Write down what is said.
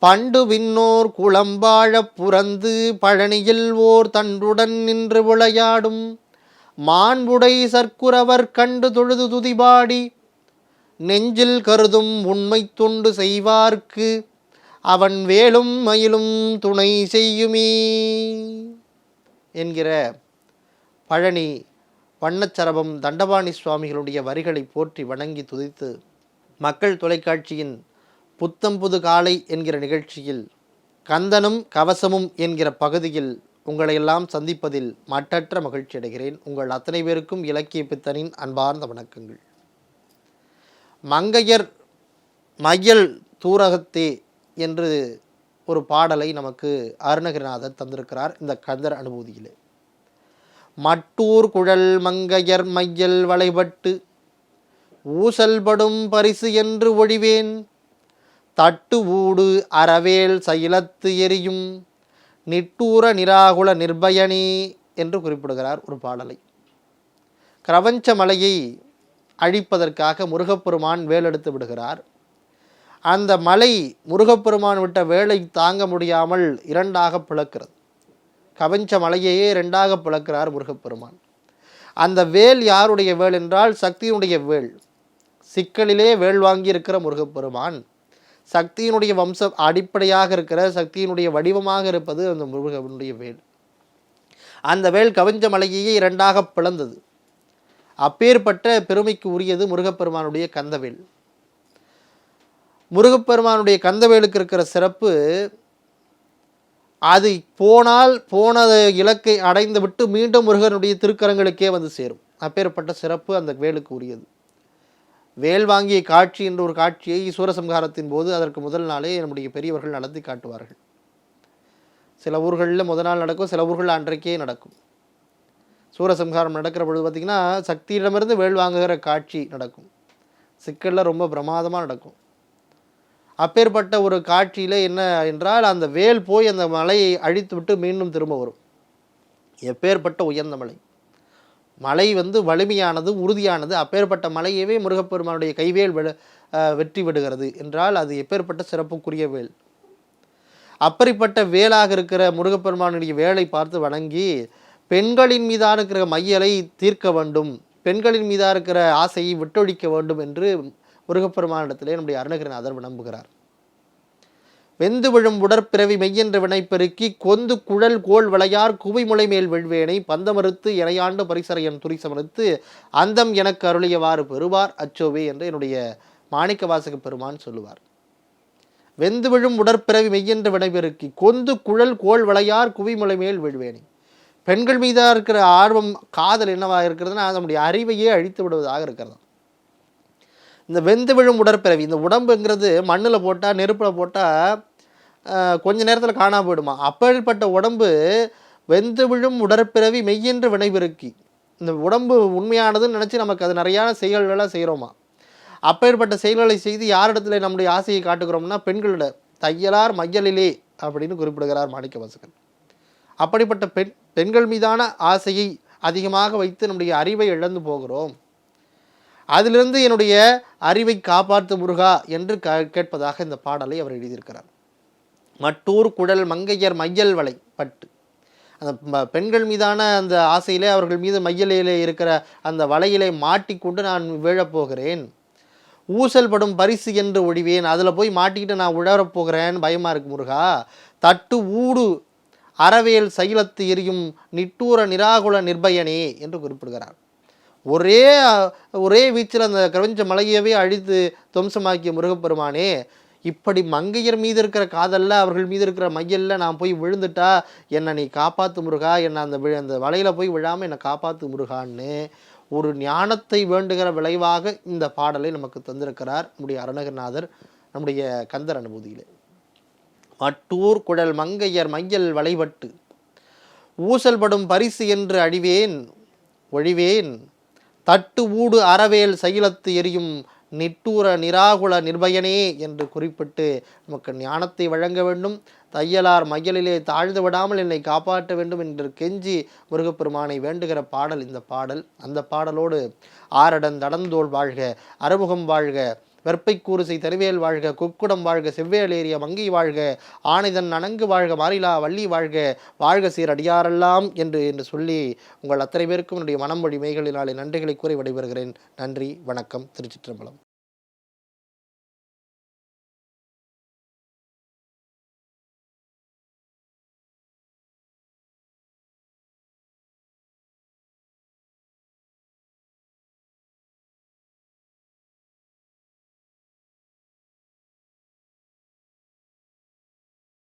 பண்டு விண்ணோர் குளம்பாழப் புரந்து பழனியில் ஓர் தன்றுடன் நின்று விளையாடும் மாண்புடை சற்குரவர் கண்டு தொழுது துதிபாடி நெஞ்சில் கருதும் உண்மை தொண்டு செய்வார்க்கு அவன் வேலும் மயிலும் துணை செய்யுமே என்கிற பழனி வண்ணச்சரபம் தண்டபாணி சுவாமிகளுடைய வரிகளை போற்றி வணங்கி துதித்து மக்கள் தொலைக்காட்சியின் புத்தம்புது காலை என்கிற நிகழ்ச்சியில் கந்தனும் கவசமும் என்கிற பகுதியில் உங்களையெல்லாம் சந்திப்பதில் மட்டற்ற மகிழ்ச்சி அடைகிறேன். உங்கள் அத்தனை பேருக்கும் இலக்கிய பித்தனின் அன்பார்ந்த வணக்கங்கள். மங்கையர் மையல் தூரகத்தே என்று ஒரு பாடலை நமக்கு அருணகிரிநாதர் தந்திருக்கிறார். இந்த கந்தர் அனுபூதியிலே மட்டூர் குழல் மங்கையர் மையல் வளைபட்டு ஊசல்படும் பரிசு என்று ஒழிவேன் தட்டு ஊடு அறவேல் சயிலத்து எரியும் நிட்டூர நிராகுல நிர்பயனே என்று குறிப்பிடுகிறார் ஒரு பாடலை. கிரவஞ்ச மலையை அழிப்பதற்காக முருகப்பெருமான் வேலெடுத்து விடுகிறார். அந்த மலை முருகப்பெருமான் விட்ட வேலை தாங்க முடியாமல் இரண்டாக பிளக்கிறது. கவஞ்ச மலையையே இரண்டாக பிளக்கிறார் முருகப்பெருமான். அந்த வேல் யாருடைய வேல் என்றால் சக்தியினுடைய வேல். சிக்கலிலே வேல் வாங்கி இருக்கிற முருகப்பெருமான் சக்தியினுடைய வம்சம் அடிப்படையாக இருக்கிற சக்தியினுடைய வடிவமாக இருப்பது அந்த முருகனுடைய வேல். அந்த வேல் கவஞ்ச மலையையே இரண்டாக பிளந்தது. அப்பேற்பட்ட பெருமைக்கு உரியது முருகப்பெருமானுடைய கந்தவேல். முருகப்பெருமானுடைய கந்தவேலுக்கு இருக்கிற சிறப்பு, அது போன இலக்கை அடைந்து விட்டு மீண்டும் முருகனுடைய திருக்கரங்களுக்கே வந்து சேரும். அப்பேற்பட்ட சிறப்பு அந்த வேலுக்கு உரியது. வேல் வாங்கிய காட்சி என்ற ஒரு காட்சியை சூரசம்ஹாரத்தின் போது அதற்கு முதல் நாளே நம்முடைய பெரியவர்கள் நடத்தி காட்டுவார்கள். சில ஊர்களில் முதல் நாள் நடக்கும், சில ஊர்கள் அன்றைக்கே நடக்கும். சூரசம்ஹாரம் நடக்கிற பொழுது பார்த்திங்கன்னா சக்தியிடமிருந்து வேல் வாங்குகிற காட்சி நடக்கும். சிக்கலில் ரொம்ப பிரமாதமாக நடக்கும். அப்பேற்பட்ட ஒரு காட்சியில் என்ன என்றால், அந்த வேல் போய் அந்த மலையை அழித்து விட்டு மீண்டும் திரும்ப வரும். எப்பேற்பட்ட உயர்ந்த மலை, மலை வலிமையானது, உறுதியானது. அப்பேற்பட்ட மலையவே முருகப்பெருமானுடைய கைவேல் வெற்றி விடுகிறது என்றால் அது எப்பேற்பட்ட சிறப்புக்குரிய வேல். அப்படிப்பட்ட வேலாக இருக்கிற முருகப்பெருமானுடைய வேலை பார்த்து வணங்கி பெண்களின் மீதான இருக்கிற மையலை தீர்க்க வேண்டும், பெண்களின் மீதாக இருக்கிற ஆசையை விட்டொழிக்க வேண்டும் என்று முருகப்பெருமானிடத்திலே நம்முடைய அருணகிரிநாதர் வினம்புகிறார். வெந்து விழும் உடற்பிறவி மெய்யென்ற வினைப்பெருக்கி கொந்து குழல் கோல் விளையார் குவிமுலை மேல் வெள்வேனை பந்தமறுத்து இணையாண்டு பரிசரையன் துரிசமறுத்து அந்தம் எனக்கு அருளியவாறு பெறுவார் அச்சோவே என்று என்னுடைய மாணிக்க வாசக பெருமான் சொல்லுவார். வெந்து விழும் உடற்பிறவி மெய்யென்ற வினைப்பெருக்கி கொந்து குழல் கோல் விளையார் குவிமுலை மேல் வெள்வேனை. பெண்கள் மீதாக இருக்கிற ஆர்வம், காதல் என்னவாக இருக்கிறதுனா நம்முடைய அறிவையே அழித்து விடுவதாக இருக்கிறது. இந்த வெந்து விழும் உடற்பிறவி, இந்த உடம்புங்கிறது மண்ணில் போட்டால் நெருப்பில் போட்டால் கொஞ்ச நேரத்தில் காணாமல் போயிடுமா. அப்படிப்பட்ட உடம்பு வெந்து விழும் உடற்பிறவி மெய்யென்று வினைபெருக்கி, இந்த உடம்பு உண்மையானதுன்னு நினச்சி நமக்கு அது நிறையான செயல்களெல்லாம் செய்கிறோமா. அப்பேற்பட்ட செயல்களை செய்து யாரிடத்துல நம்முடைய ஆசையை காட்டுகிறோம்னா பெண்களிட தையலார் மையலிலே அப்படின்னு குறிப்பிடுகிறார் மாணிக்க வாசகர். அப்படிப்பட்ட பெண்கள் மீதான ஆசையை அதிகமாக வைத்து நம்முடைய அறிவை இழந்து போகிறோம். அதிலிருந்து என்னுடைய அறிவை காப்பாற்று முருகா என்று கேட்பதாக இந்த பாடலை அவர் எழுதியிருக்கிறார். மட்டூர் குழல் மங்கையர் மையல் வளை பட்டு, அந்த பெண்கள் மீதான அந்த ஆசையிலே அவர்கள் மீது மையலிலே இருக்கிற அந்த வலையிலே மாட்டிக்கொண்டு நான் விழப்போகிறேன். ஊசல் படும் பரிசு என்று ஒழிவேன், அதில் போய் மாட்டிக்கிட்டு நான் உழறப்போகிறேன், பயமாக இருக்கு முருகா. தட்டு ஊடு அறவேல் சைலத்து எரியும் நிட்டூர நிராகுல நிர்பயனே என்று குறிப்பிடுகிறார். ஒரே வீச்சில் அந்த கிரவஞ்ச மலையவே அழித்து துவம்சமாக்கிய முருகப்பெருமானே, இப்படி மங்கையர் மீது இருக்கிற காதலில் அவர்கள் மீது இருக்கிற மையலில் நான் போய் விழுந்துட்டா என்னை நீ காப்பாற்று முருகா, என்னை அந்த வலையில் போய் விழாமல் என்னை காப்பாற்று முருகான்னு ஒரு ஞானத்தை வேண்டுகிற விளைவாக இந்த பாடலை நமக்கு தந்திருக்கிறார் நம்முடைய அருணகிரிநாதர் நம்முடைய கந்தர் அனுபூதியிலே. மட்டூர் குழல் மங்கையர் மையல் வளைபட்டு ஊசல்படும் பரிசு என்று ஒழிவேன் தட்டு ஊடு அறவேல் சைலத்து எரியும் நிட்டூர நிராகுல நிர்பயனே என்று குறிப்பிட்டு நமக்கு ஞானத்தை வழங்க வேண்டும், தையலார் மையலிலே தாழ்ந்து விடாமல் என்னை காப்பாற்ற வேண்டும் என்று கெஞ்சி முருகப்பெருமானை வேண்டுகிற பாடல் இந்த பாடல். அந்த பாடலோடு ஆரடன் தடந்தோள் வாழ்க, அறுமுகம் வாழ்க, வெற்பை கூறுசை தருவேல் வாழ்க, கொக்குடம் வாழ்க, செவ்வேல் ஏறிய மங்கை வாழ்க, ஆனைதன் அணங்கு வாழ்க, மாறிலா வள்ளி வாழ்க, வாழ்க சீர் அடியாரெல்லாம் என்று சொல்லி உங்கள் அத்தனை பேருக்கும் என்னுடைய மனம் வழி மெய்களினாலே நன்றிகளை கூறி விடைபெறுகிறேன். நன்றி, வணக்கம். திருச்சிற்றம்பலம்.